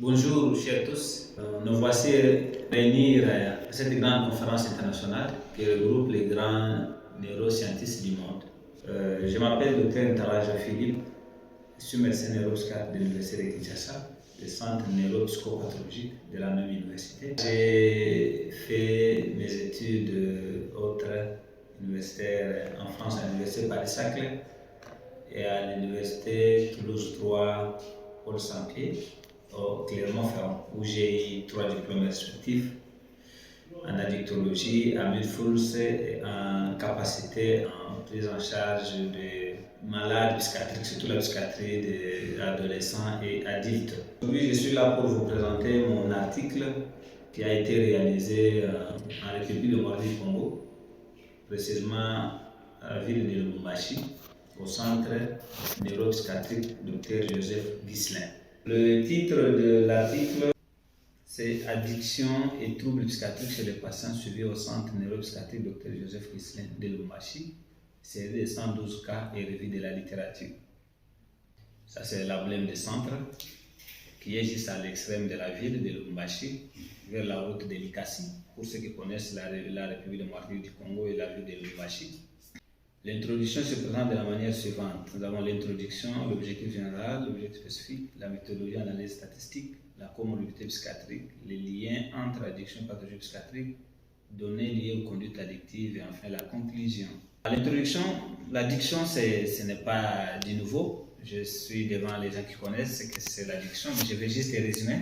Bonjour, chers tous. Nous voici réunis à cette grande conférence internationale qui regroupe les grands neuroscientistes du monde. Je m'appelle Dr Ntalaja Philippe, je suis médecin neuropsychiatre de l'Université de Kinshasa, du centre neuropsychopathologique de la même université. J'ai fait mes études autres universitaires en France à l'Université Paris-Saclay et à l'Université Toulouse 3 Paul Saint-Pierre au Clermont-Ferrand, où j'ai eu 3 diplômes respectifs en addictologie, à Mulfouls et en capacité en prise en charge des malades psychiatriques, surtout la psychiatrie des adolescents et adultes. Aujourd'hui, je suis là pour vous présenter mon article qui a été réalisé en République démocratique du Congo, précisément à la ville de Lubumbashi, au centre neuropsychiatrique Dr Joseph Ghislain. Le titre de l'article, c'est Addiction et troubles psychiatriques chez les patients suivis au centre neuropsychiatrique Dr Joseph Ghislain de Lubumbashi, série de 112 cas et revue de la littérature. Ça, c'est l'emblème du centre qui est juste à l'extrême de la ville de Lubumbashi, vers la route de Likasi, pour ceux qui connaissent la République démocratique du Congo et la ville de Lubumbashi. L'introduction se présente de la manière suivante. Nous avons l'introduction, l'objectif général, l'objectif spécifique, la méthodologie, l'analyse statistique, la comorbidité psychiatrique, les liens entre addiction et pathologie psychiatrique, données liées aux conduites addictives et enfin la conclusion. À l'introduction, l'addiction, ce n'est pas du nouveau. Je suis devant les gens qui connaissent ce que c'est l'addiction, mais je vais juste les résumer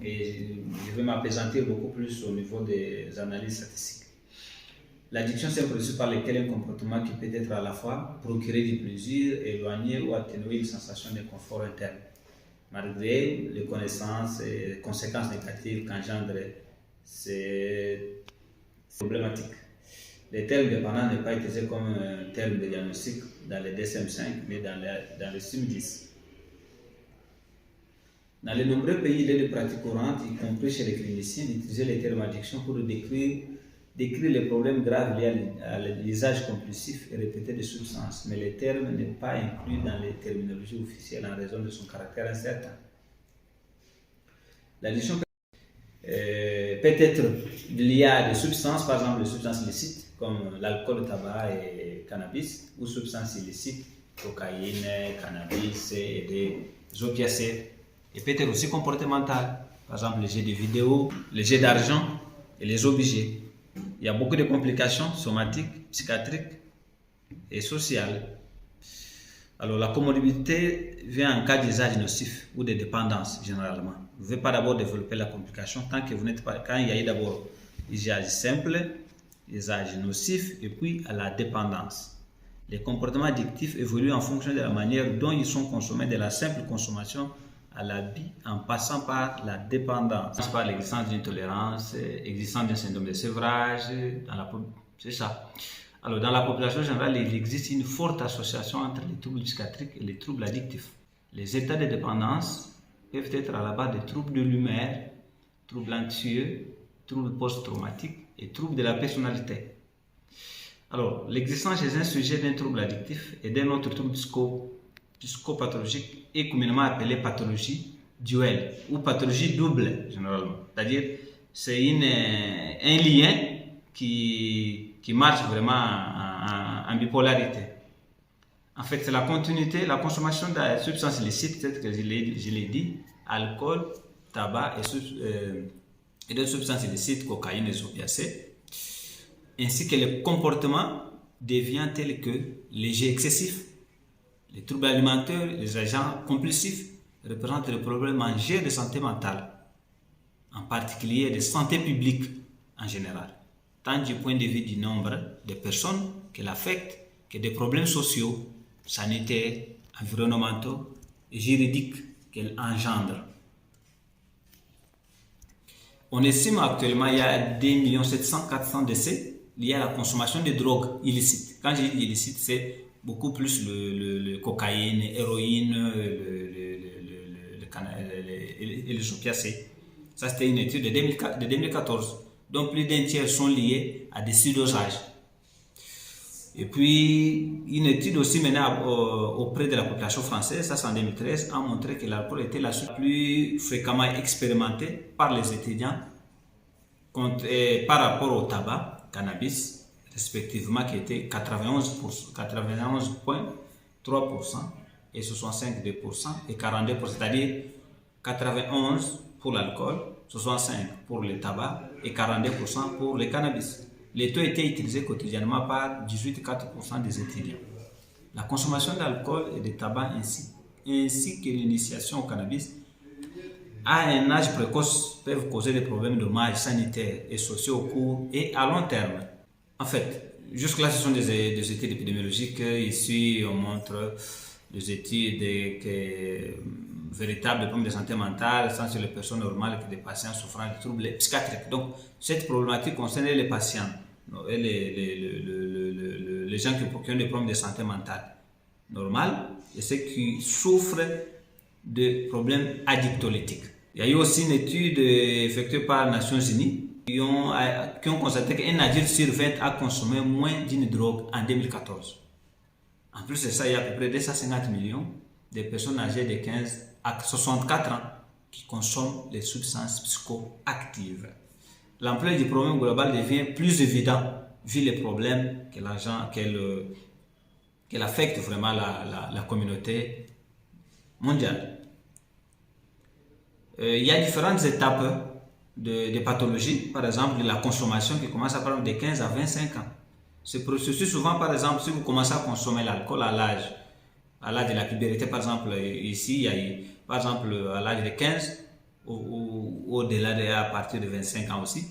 et je vais m'apaisantir beaucoup plus au niveau des analyses statistiques. L'addiction, c'est un processus par lequel un comportement qui peut être à la fois procurer du plaisir, éloigner ou atténuer une sensation de confort interne, malgré les connaissances et les conséquences négatives qu'engendre ces problématiques. Le terme dépendant n'est pas utilisé comme un terme de diagnostic dans le DSM-5, mais dans le SIM-10. Dans les nombreux pays, il est de pratique courante, y compris chez les cliniciens, d'utiliser le terme addiction pour décrire les problèmes graves liés à l'usage compulsif et répété de substances, mais le terme n'est pas inclus dans les terminologies officielles en raison de son caractère incertain. L'addiction peut être liée à des substances, par exemple les substances illicites comme l'alcool, le tabac et le cannabis, ou substances illicites, cocaïne, cannabis et des opiacés. Et peut être aussi comportementale, par exemple les jeux de vidéo, les jeux d'argent et les objets. Il y a beaucoup de complications somatiques, psychiatriques et sociales. Alors, la comorbidité vient en cas d'usage nocif ou de dépendance, généralement. Vous ne pouvez pas d'abord développer la complication tant que vous n'êtes pas. Quand il y a eu d'abord usage simple, usage nocif et puis à la dépendance. Les comportements addictifs évoluent en fonction de la manière dont ils sont consommés, de la simple consommation à l'habit, en passant par la dépendance, par l'existence d'une tolérance, l'existence d'un syndrome de sevrage, c'est ça. Alors, dans la population générale, il existe une forte association entre les troubles psychiatriques et les troubles addictifs. Les états de dépendance peuvent être à la base de troubles de l'humeur, troubles anxieux, troubles post-traumatiques et troubles de la personnalité. Alors, l'existence chez un sujet d'un trouble addictif et d'un autre trouble psychopathologique est communément appelée pathologie duelle ou pathologie double généralement. C'est-à-dire c'est un lien qui marche vraiment en bipolarité. En fait, c'est la continuité, la consommation de substances illicites, peut-être que je l'ai dit, alcool, tabac et d'autres substances illicites, cocaïne et opiacés, ainsi que le comportement devient tel que les jeux excessifs, les troubles alimentaires, les agents compulsifs représentent le problème majeur de santé mentale, en particulier de santé publique en général, tant du point de vue du nombre de personnes qu'elle affecte que des problèmes sociaux, sanitaires, environnementaux et juridiques qu'elle engendre. On estime actuellement qu'il y a 2 700 400 décès liés à la consommation de drogues illicites. Quand je dis illicite, c'est beaucoup plus le cocaïne, l'héroïne et les opiacés. Ça, c'était une étude de 2014. Donc, plus d'un tiers sont liés à des surdosages. Et puis, une étude aussi menée auprès de la population française, ça c'est en 2013, a montré que l'alcool était la substance plus fréquemment expérimentée par les étudiants par rapport au tabac, cannabis, respectivement, qui était 91,3% et 65,2% et 42%, c'est-à-dire 91 pour l'alcool, 65 pour le tabac et 42% pour le cannabis. Les taux étaient utilisés quotidiennement par 18,4% des étudiants. La consommation d'alcool et de tabac ainsi que l'initiation au cannabis à un âge précoce peuvent causer des problèmes de dommages sanitaires et sociaux au court et à long terme. En fait, jusque-là, ce sont des études épidémiologiques. Ici, on montre des études véritables problèmes de santé mentale, tant sur les personnes normales que des patients souffrant de troubles psychiatriques. Donc, cette problématique concerne les patients et les gens qui ont des problèmes de santé mentale normale et ceux qui souffrent de problèmes addictolytiques. Il y a eu aussi une étude effectuée par les Nations Unies qui ont constaté qu'un adulte sur 20 a consommé moins d'une drogue en 2014. En plus de ça, il y a à peu près 250 millions de personnes âgées de 15 à 64 ans qui consomment les substances psychoactives. L'ampleur du problème global devient plus évidente vu les problèmes qu'elle affecte vraiment la communauté mondiale. Il y a différentes étapes de pathologie, par exemple de la consommation qui commence à partir de 15 à 25 ans. Ce processus, souvent, par exemple, si vous commencez à consommer l'alcool à l'âge de la puberté, par exemple, ici, il y a par exemple à l'âge de 15 ou au-delà à partir de 25 ans aussi,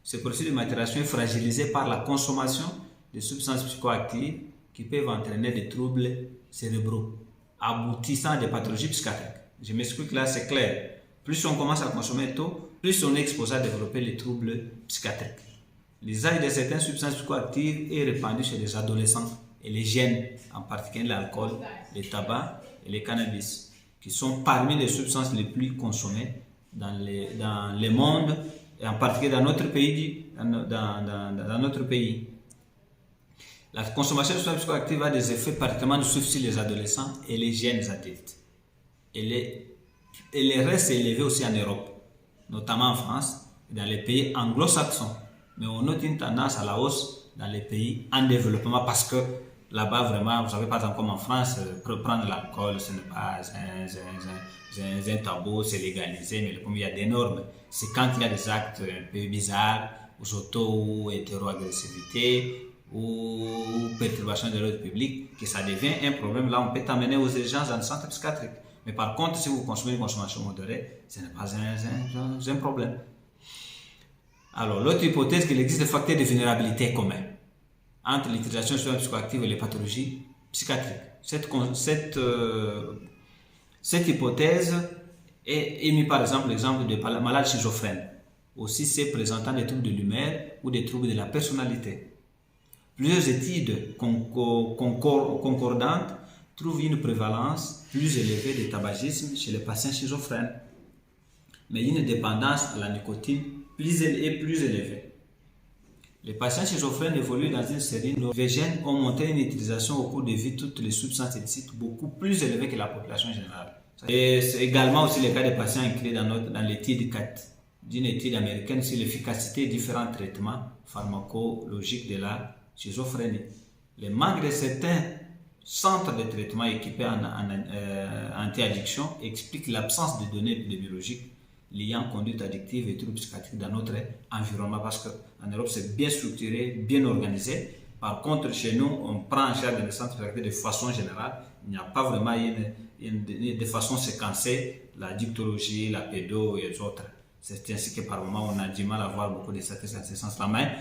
ce processus de maturation est fragilisé par la consommation de substances psychoactives qui peuvent entraîner des troubles cérébraux, aboutissant à des pathologies psychiatriques. Je m'explique là, c'est clair. Plus on commence à consommer tôt, plus on est exposé à développer les troubles psychiatriques. L'usage de certaines substances psychoactives est répandu chez les adolescents et les jeunes, en particulier l'alcool, le tabac et le cannabis, qui sont parmi les substances les plus consommées dans le monde, et en particulier dans notre pays. La consommation de substances psychoactives a des effets particulièrement nocifs sur les adolescents et les jeunes adultes. Et les restes élevés aussi en Europe, notamment en France et dans les pays anglo-saxons. Mais on note une tendance à la hausse dans les pays en développement parce que là-bas, vraiment, vous savez, par exemple, comme en France, prendre l'alcool, ce n'est pas un tabou, c'est légalisé, mais comme il y a des normes, c'est quand il y a des actes un peu bizarres, ou auto ou hétéro-agressivité, ou perturbation de l'ordre public, que ça devient un problème. Là, on peut t'amener aux urgences dans le centre psychiatrique. Mais par contre, si vous consommez une consommation modérée, ce n'est pas un problème. Alors, l'autre hypothèse, qu'il existe des facteurs de vulnérabilité communs entre l'utilisation de substances psychoactives et les pathologies psychiatriques. Cette hypothèse est émise par exemple l'exemple de malades schizophrènes, aussi ceux présentant des troubles de l'humeur ou des troubles de la personnalité. Plusieurs études concordantes trouvent une prévalence plus élevée de tabagisme chez les patients schizophrènes, mais une dépendance à la nicotine plus élevée. Les patients schizophrènes évoluent dans une série de gènes ont montré une utilisation au cours de vie de toutes les substances illicites beaucoup plus élevée que la population générale. Et c'est également aussi le cas des patients inclus dans l'étude 4 d'une étude américaine sur l'efficacité de différents traitements pharmacologiques de la schizophrénie. Le manque de certains centres de traitement équipés en anti-addiction explique l'absence de données épidémiologiques liant conduite addictive et troubles psychiatriques dans notre environnement parce qu'en Europe c'est bien structuré, bien organisé. Par contre, chez nous, on prend en charge les centres psychiatriques de façon générale. Il n'y a pas vraiment de façon séquencée la dictologie, la pédo et les autres. C'est ainsi que par moment, on a du mal à voir beaucoup de statistiques dans ce sens-là. Mais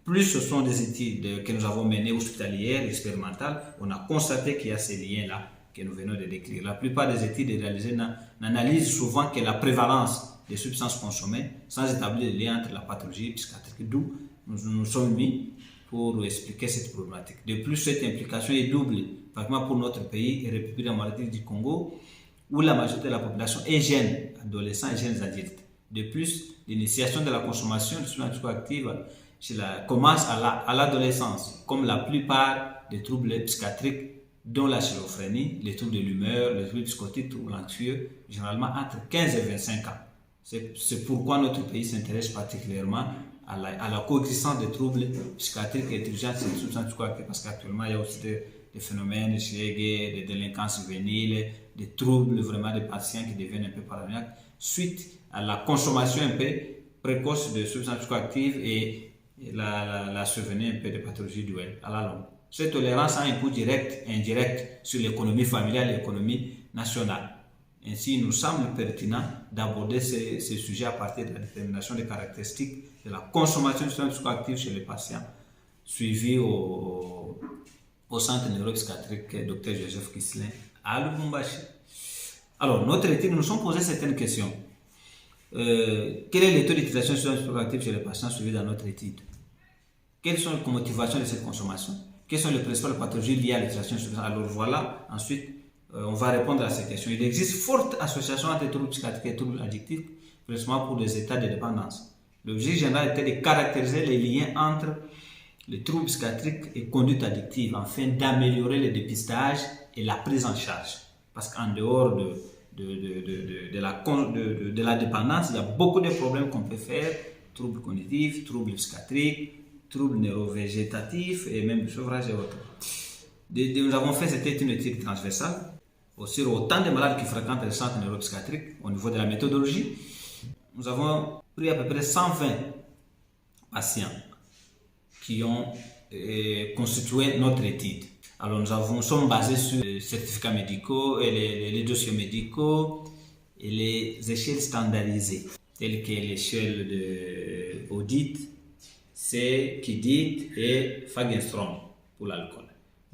plus ce sont des études que nous avons menées hospitalières, expérimentales, on a constaté qu'il y a ces liens-là que nous venons de décrire. La plupart des études réalisées n'analysent souvent que la prévalence des substances consommées sans établir le lien entre la pathologie psychiatrique, d'où nous sommes mis pour expliquer cette problématique. De plus, cette implication est double, particulièrement pour notre pays et République démocratique du Congo, où la majorité de la population est jeune, adolescents et jeunes adultes. De plus, l'initiation de la consommation de substances psychoactives commence à l'adolescence, comme la plupart des troubles psychiatriques, dont la schizophrénie, les troubles de l'humeur, les troubles psychotiques, les troubles anxieux, généralement entre 15 et 25 ans. C'est pourquoi notre pays s'intéresse particulièrement à la coexistence des troubles psychiatriques et étudiants sur les substances psychoactives, parce qu'actuellement, il y a aussi des phénomènes de des délinquances juvéniles, des troubles vraiment des patients qui deviennent un peu paranoïaques suite à la consommation un peu précoce de substances psychoactives et la survenue un peu de pathologies duelles à la longue. Cette tolérance a un coût direct et indirect sur l'économie familiale et l'économie nationale. Ainsi, il nous semble pertinent d'aborder ces sujets à partir de la détermination des caractéristiques de la consommation de substances psychoactives chez les patients, suivis au centre neuropsychiatrique Dr Joseph Kisselin à Lubumbashi. Alors, notre étude, nous nous sommes posé certaines questions. Quel est le taux d'utilisation de substances psychoactives chez les patients suivis dans notre étude? Quelles sont les motivations de cette consommation? Quelles sont les principales pathologies liées à l'utilisation de substances? Alors voilà, ensuite, on va répondre à ces questions. Il existe forte association entre troubles psychiatriques et troubles addictifs, précisément pour des états de dépendance. L'objectif général était de caractériser les liens entre les troubles psychiatriques et conduite addictive, afin d'améliorer le dépistage et la prise en charge. Parce qu'en dehors de la dépendance, il y a beaucoup de problèmes qu'on peut faire, troubles cognitifs, troubles psychiatriques, troubles neurovégétatifs et même du sevrage et autres. Nous avons fait une étude transversale sur autant de malades qui fréquentent les centres neuropsychiatriques au niveau de la méthodologie. Nous avons pris à peu près 120 patients qui ont constitué notre étude. Alors nous sommes basés sur les certificats médicaux et les dossiers médicaux et les échelles standardisées, telles que l'échelle de Audit, C, Kidit et Fagenstrom pour l'alcool.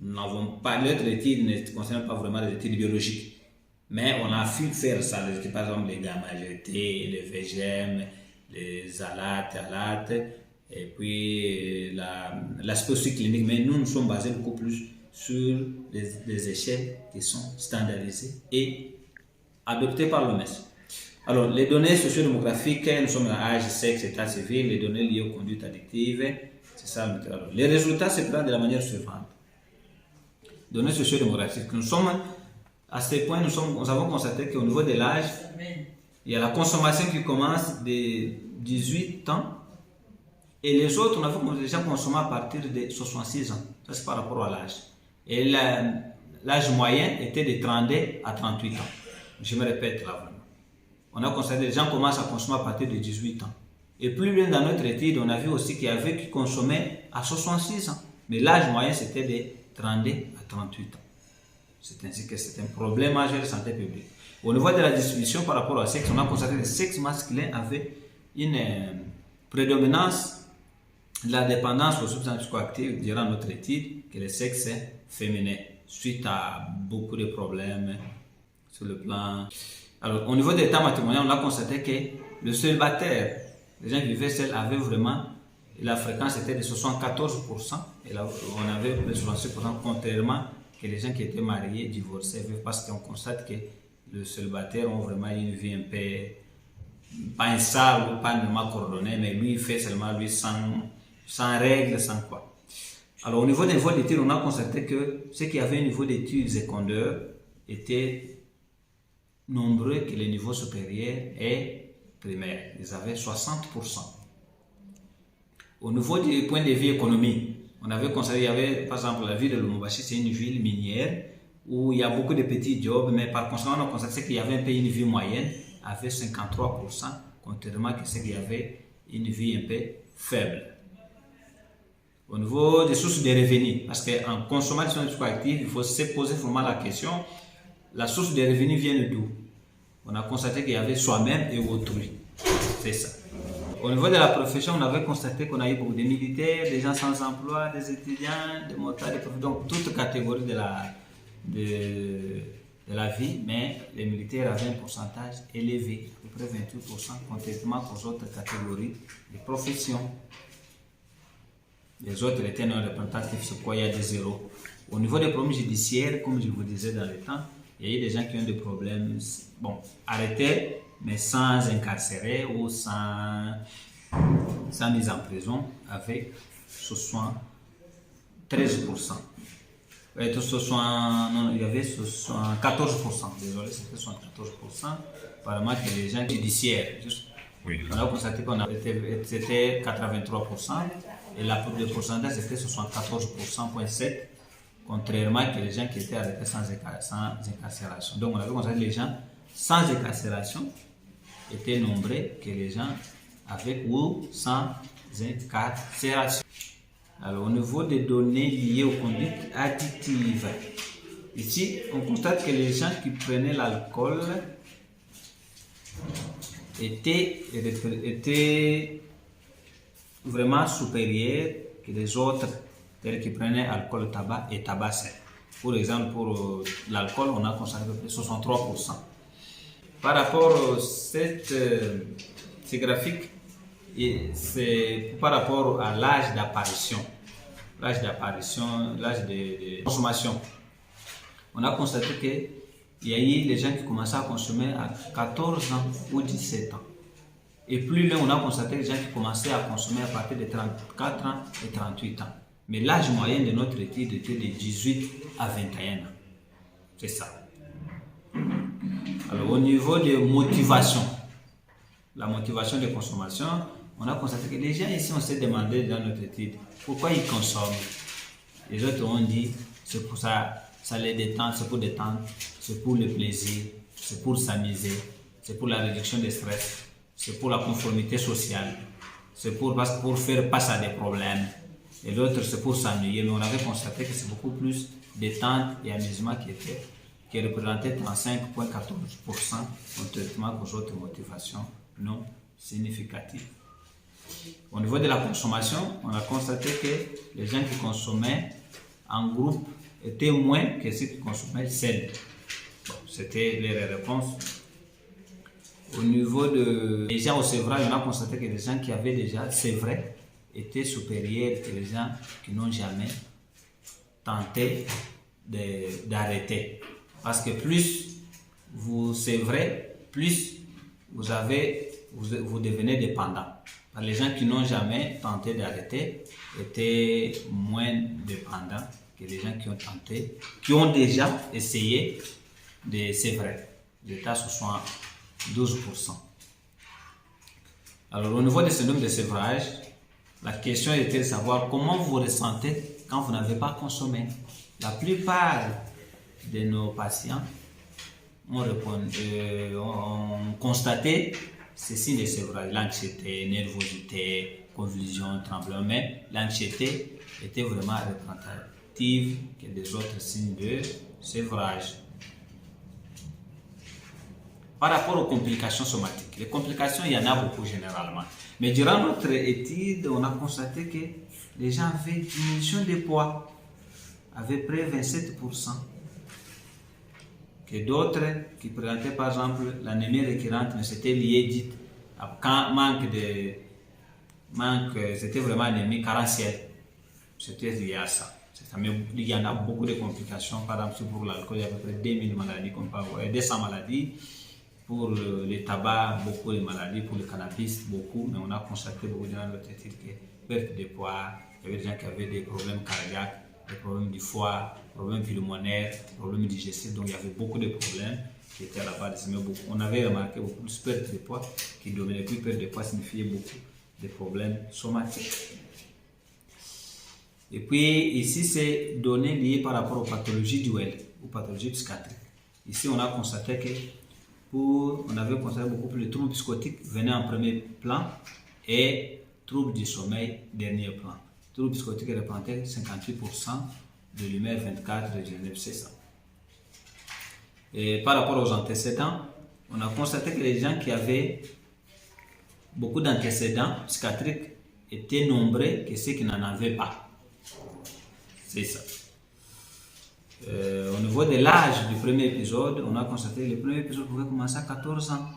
Nous n'avons pas, notre étude ne concerne pas vraiment les études biologiques, mais on a pu faire ça, les études, par exemple les gamma-GT, les VGM, les ALAT, et puis l'aspect aussi clinique, mais nous sommes basés beaucoup plus sur les échelles qui sont standardisées et adoptées par l'OMS. Alors, les données socio-démographiques, nous sommes à âge, sexe, état civil, les données liées aux conduites addictives, c'est ça le méthode. Les résultats se présentent de la manière suivante. Données socio-démographiques. À ce point, nous avons constaté qu'au niveau de l'âge, il y a la consommation qui commence de 18 ans et les autres, on a vu qu'on déjà consommé à partir de 66 ans. Ça, c'est par rapport à l'âge. Et l'âge moyen était de 32 à 38 ans. Je me répète là vraiment. On a constaté que les gens commencent à consommer à partir de 18 ans. Et plus loin dans notre étude, on a vu aussi qu'il y avait qui consommaient à 66 ans. Mais l'âge moyen, c'était de 32 à 38 ans. C'est ainsi que c'est un problème majeur de santé publique. Au niveau de la distribution par rapport au sexe, on a constaté que le sexe masculin avait une prédominance de la dépendance aux substances psychoactives durant notre étude que le sexe féminin, suite à beaucoup de problèmes sur le plan. Alors, au niveau de l'état matrimonial, on a constaté que le célibataire, les gens qui vivaient seuls, avaient vraiment, la fréquence était de 74%, et là, on avait plus de 66%, contrairement que les gens qui étaient mariés, divorcés, parce qu'on constate que les célibataires ont vraiment une vie un peu, pas instable, pas vraiment coordonnée, mais lui, il fait seulement, lui, sans règles, sans quoi. Alors, au niveau des niveaux d'études, on a constaté que ceux qui avaient un niveau d'études secondaires étaient nombreux que les niveaux supérieurs et primaires. Ils avaient 60%. Au niveau du point de vue économique, on avait constaté qu'il y avait, par exemple, la ville de Lubumbashi, c'est une ville minière où il y a beaucoup de petits jobs, mais par conséquent, on a constaté qu'il y avait un peu une vie moyenne avec 53%, contrairement à ceux qui avaient une vie un peu faible. Au niveau des sources de revenus, parce qu'en consommant des substances psychoactives, il faut se poser vraiment la question, la source de revenus vient d'où? On a constaté qu'il y avait soi-même et autrui. C'est ça. Au niveau de la profession, on avait constaté qu'on a eu beaucoup de militaires, des gens sans emploi, des étudiants, des motards, des professeurs, donc toutes catégories de la vie, mais les militaires avaient un pourcentage élevé, à peu près 28%, contrairement aux autres catégories de professions. Les autres étaient non représentatifs, c'est quoi, il y a des zéros. Au niveau des problèmes judiciaires, comme je vous disais dans le temps, il y a eu des gens qui ont des problèmes, bon, arrêtés, mais sans incarcérer ou sans mise en prison, avec 73%. Non, il y avait 14%, désolé, c'était 74%. Apparemment que les gens judiciaires, oui. On a constaté qu'on c'était 83%, et le pourcentage c'était 74,7%, contrairement que les gens qui étaient arrêtés sans incarcération. Donc on avait constaté que les gens sans incarcération étaient nombreux que les gens avec ou sans incarcération. Alors, au niveau des données liées aux conduites addictives, ici, on constate que les gens qui prenaient l'alcool étaient vraiment supérieurs que les autres, tels qui prenaient alcool, tabac et tabac sec. Pour exemple, pour l'alcool, on a constaté que 63%. Par rapport à ces graphiques, c'est par rapport à l'âge d'apparition, l'âge de consommation. On a constaté qu'il y a eu des gens qui commençaient à consommer à 14 ans ou 17 ans. Et plus loin, on a constaté les gens qui commençaient à consommer à partir de 34 ans et 38 ans. Mais l'âge moyen de notre étude était de 18 à 21 ans. C'est ça. Alors, au niveau de motivation, la motivation de consommation, on a constaté que les gens ici, on s'est demandé dans notre étude pourquoi ils consomment. Les autres ont dit c'est pour ça les détend, c'est pour détendre, c'est pour le plaisir, c'est pour s'amuser, c'est pour la réduction des stress, c'est pour la conformité sociale, c'est pour faire face à des problèmes. Et l'autre, c'est pour s'ennuyer. Mais on avait constaté que c'est beaucoup plus détente et amusement qui représentait 35,14% contrairement aux autres motivations non significatives. Au niveau de la consommation, on a constaté que les gens qui consommaient en groupe étaient moins que ceux qui consommaient seuls. Bon, c'était les réponses. Au niveau des gens au sevrage, on a constaté que les gens qui avaient déjà sévré étaient supérieurs que les gens qui n'ont jamais tenté d'arrêter. Parce que plus vous sévrez, plus vous devenez dépendant. Les gens qui n'ont jamais tenté d'arrêter étaient moins dépendants que les gens qui ont tenté, qui ont déjà essayé de sévrer. L'état ce soit 12%. Alors au niveau des syndromes de sévrage, la question était de savoir comment vous ressentez quand vous n'avez pas consommé. La plupart de nos patients ont constaté ces signes de sévrage, l'anxiété, nervosité, convulsion, tremblement, mais l'anxiété était vraiment représentative que des autres signes de sévrage. Par rapport aux complications somatiques, les complications, il y en a beaucoup généralement. Mais durant notre étude, on a constaté que les gens avaient une diminution de poids, avaient près de 27%. Que d'autres qui présentaient par exemple l'anémie récurrente, mais c'était lié quand c'était vraiment anémie carentielle. C'était lié à ça. Mais il y en a beaucoup de complications. Par exemple, pour l'alcool, il y a à peu près 2000 maladies, 200 maladies. Pour le tabac, beaucoup de maladies. Pour le cannabis, beaucoup. Mais on a constaté beaucoup dans notre étude que perte de poids, il y avait des gens qui avaient des problèmes cardiaques, des problèmes du foie, des problèmes pulmonaires, des problèmes digestifs. Donc il y avait beaucoup de problèmes qui étaient à la base. On avait remarqué beaucoup plus perte de poids qui dominait. Plus perte de poids signifiait beaucoup de problèmes somatiques. Et puis ici, c'est données liées par rapport aux pathologies duel, aux pathologies psychiatriques. Ici, on a constaté que on avait constaté beaucoup plus de troubles psychotiques venaient en premier plan et troubles du sommeil dernier plan. Troubles psychotiques représentaient 58% de l'humeur 24 de Genève, c'est ça. Et par rapport aux antécédents, on a constaté que les gens qui avaient beaucoup d'antécédents psychiatriques étaient nombreux que ceux qui n'en avaient pas. C'est ça. Au niveau de l'âge du premier épisode, on a constaté que le premier épisode pouvait commencer à 14 ans.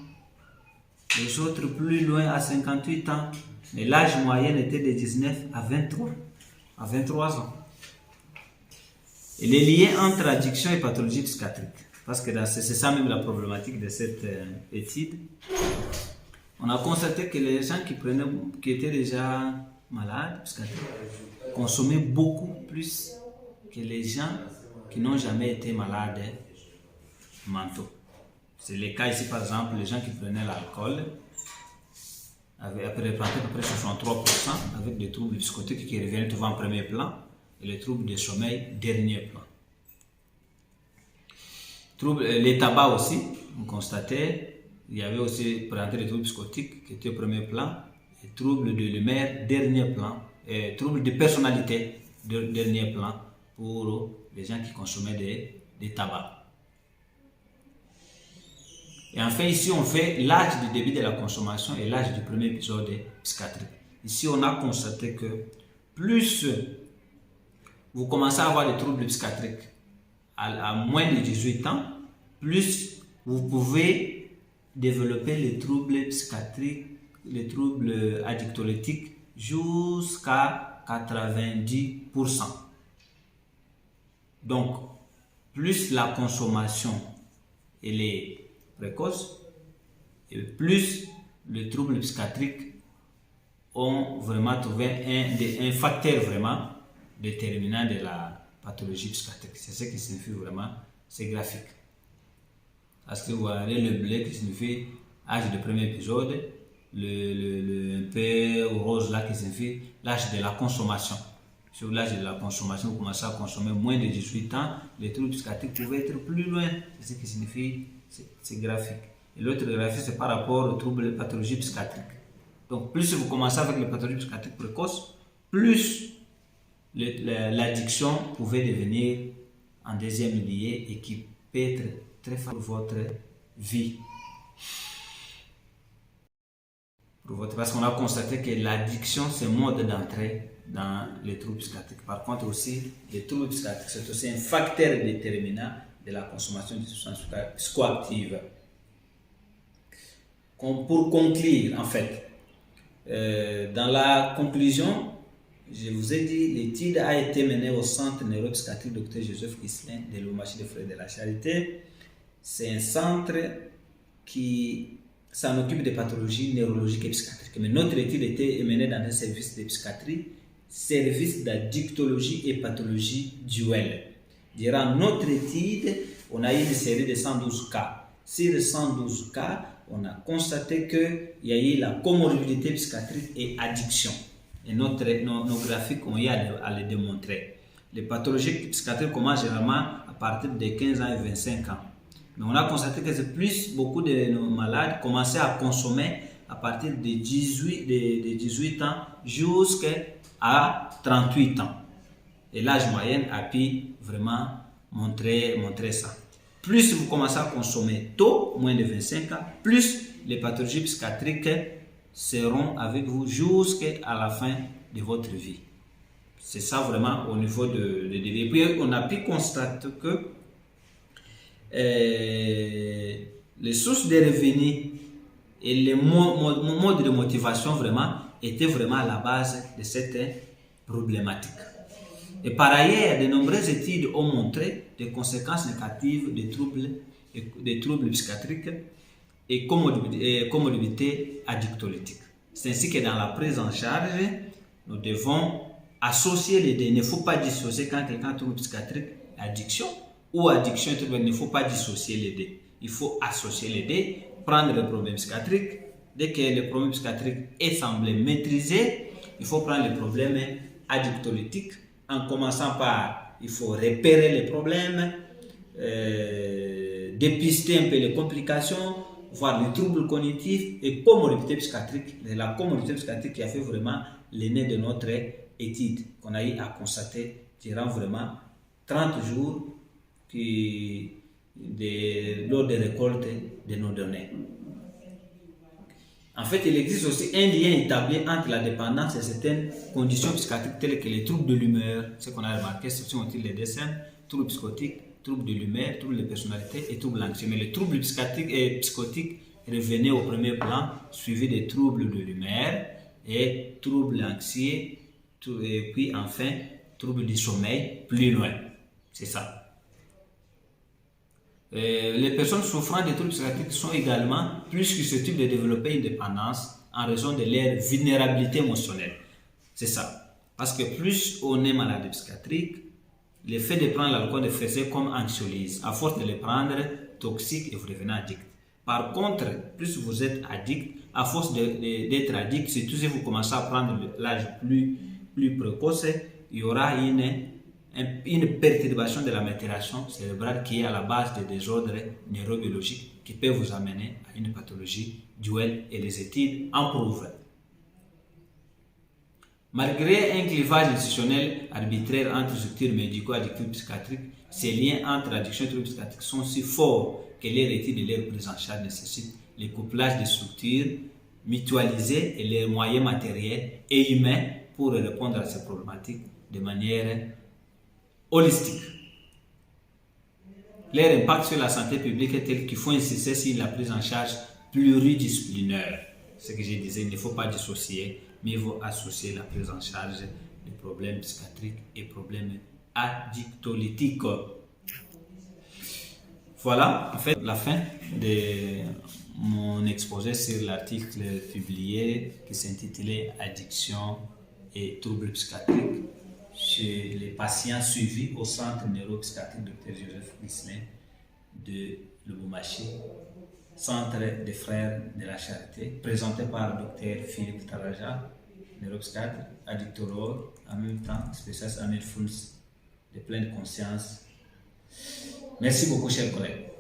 Les autres plus loin à 58 ans. Mais l'âge moyen était de 19 à 23 ans. Et les liens entre addiction et pathologie psychiatrique. Parce que c'est ça même la problématique de cette étude. On a constaté que les gens qui étaient déjà malades, consommaient beaucoup plus que les gens qui n'ont jamais été malades mentaux. C'est le cas ici, par exemple, les gens qui prenaient l'alcool avaient représenté à peu près 63% avec des troubles psychotiques qui reviennent souvent en premier plan et les troubles de sommeil dernier plan. Les tabacs aussi, on constatait, il y avait aussi présenté des troubles psychotiques qui étaient au premier plan, et troubles de l'humeur dernier plan, et troubles de personnalité dernier plan pour les gens qui consommaient des tabacs. Et enfin ici on fait l'âge du début de la consommation et l'âge du premier épisode psychiatrique. Ici on a constaté que plus vous commencez à avoir des troubles psychiatriques à moins de 18 ans, plus vous pouvez développer les troubles psychiatriques, les troubles addictolytiques jusqu'à 90%. Donc, plus la consommation est précoce, et plus les troubles psychiatriques ont vraiment trouvé un facteur vraiment déterminant de la pathologie psychiatrique. C'est ce qui signifie vraiment, c'est graphique. Parce que vous avez le bleu qui signifie âge de premier épisode, le peu rose là qui signifie l'âge de la consommation. Sur l'âge de la consommation, vous commencez à consommer moins de 18 ans, les troubles psychiatriques pouvaient être plus loin. C'est ce qui signifie, c'est graphique. Et l'autre graphique, c'est par rapport aux troubles pathologies psychiatriques. Donc, plus vous commencez avec les pathologies psychiatriques précoces, plus l'addiction pouvait devenir en deuxième lieu et qui peut être très fort pour votre vie. Parce qu'on a constaté que l'addiction, c'est le mode d'entrée dans les troubles psychiatriques. Par contre aussi, les troubles psychiatriques, c'est aussi un facteur déterminant de la consommation de substances psychoactives. Pour conclure, en fait, dans la conclusion, je vous ai dit, l'étude a été menée au centre neuropsychiatrique Dr Joseph Ghislain de l'Omachi des Frères de la Charité. C'est un centre qui s'en occupe des pathologies neurologiques et psychiatriques. Mais notre étude était menée dans un service de psychiatrie, service d'addictologie et pathologie duel. Durant notre étude, on a eu une série de 112 cas. Sur 112 cas, on a constaté qu'il y a eu la comorbidité psychiatrique et addiction. Et nos graphiques ont eu à le démontrer. Les pathologies psychiatriques commencent généralement à partir de 15 ans et 25 ans. Mais on a constaté que c'est plus beaucoup de nos malades commençaient à consommer à partir de 18 ans jusqu'à 38 ans. Et l'âge moyen a pu vraiment montrer ça. Plus vous commencez à consommer tôt, moins de 25 ans, plus les pathologies psychiatriques seront avec vous jusqu'à la fin de votre vie. C'est ça vraiment au niveau de début. Et puis on a pu constater que les sources de revenus et les modes de motivation vraiment étaient vraiment à la base de cette problématique. Et par ailleurs, de nombreuses études ont montré des conséquences négatives des troubles psychiatriques et comorbidité addictolytique. C'est ainsi que dans la prise en charge, nous devons associer les deux. Il ne faut pas dissocier quand quelqu'un a un trouble psychiatrique, addiction ou addiction, il ne faut pas dissocier les deux. Il faut associer les deux, prendre le problème psychiatrique. Dès que le problème psychiatrique est semblé maîtrisé, il faut prendre le problème addictolytique. En commençant par, il faut repérer les problèmes, dépister un peu les complications, voir les troubles cognitifs et comorbidité psychiatrique. C'est la comorbidité psychiatrique qui a fait vraiment l'aîné de notre étude qu'on a eu à constater durant vraiment 30 jours lors des récoltes de nos données. En fait, il existe aussi un lien établi entre la dépendance et certaines conditions psychiatriques telles que les troubles de l'humeur, ce qu'on a remarqué, ce sont les dessins, troubles psychotiques, troubles de l'humeur, troubles de personnalité et troubles anxieux. Mais les troubles psychiatriques et psychotiques revenaient au premier plan, suivis des troubles de l'humeur et troubles anxieux, et puis enfin, troubles du sommeil plus loin. C'est ça. Les personnes souffrant de troubles psychiatriques sont également plus susceptibles de développer une dépendance en raison de leur vulnérabilité émotionnelle. C'est ça. Parce que plus on est malade psychiatrique, le fait de prendre l'alcool faisait comme anxiolyse. À force de le prendre, toxique et vous devenez addict. Par contre, plus vous êtes addict, à force d'être addict, surtout si vous commencez à prendre l'âge plus précoce, il y aura une perturbation de la maturation cérébrale qui est à la base des désordres neurobiologiques qui peuvent vous amener à une pathologie duel et les études en prouvent. Malgré un clivage institutionnel arbitraire entre structures médico-addictives psychiatriques, ces liens entre addiction et troubles psychiatriques sont si forts que les études et leur prise en charge nécessitent le couplage des structures mutualisées et les moyens matériels et humains pour répondre à ces problématiques de manière holistique. Leur impact sur la santé publique est tel qu'il faut insister sur la prise en charge pluridisciplinaire. Ce que je disais, il ne faut pas dissocier, mais il faut associer la prise en charge des problèmes psychiatriques et problèmes addictolytiques. Voilà, en fait, la fin de mon exposé sur l'article publié qui s'intitulait Addiction et troubles psychiatriques chez les patients suivis au centre neuropsychiatrique Dr Joseph Ghislain de Lubumbashi, centre des frères de la charité, présenté par Dr Philippe Taraja, neuropsychiatre, addictologue, en même temps spécialiste en mindfulness de pleine conscience. Merci beaucoup, chers collègues.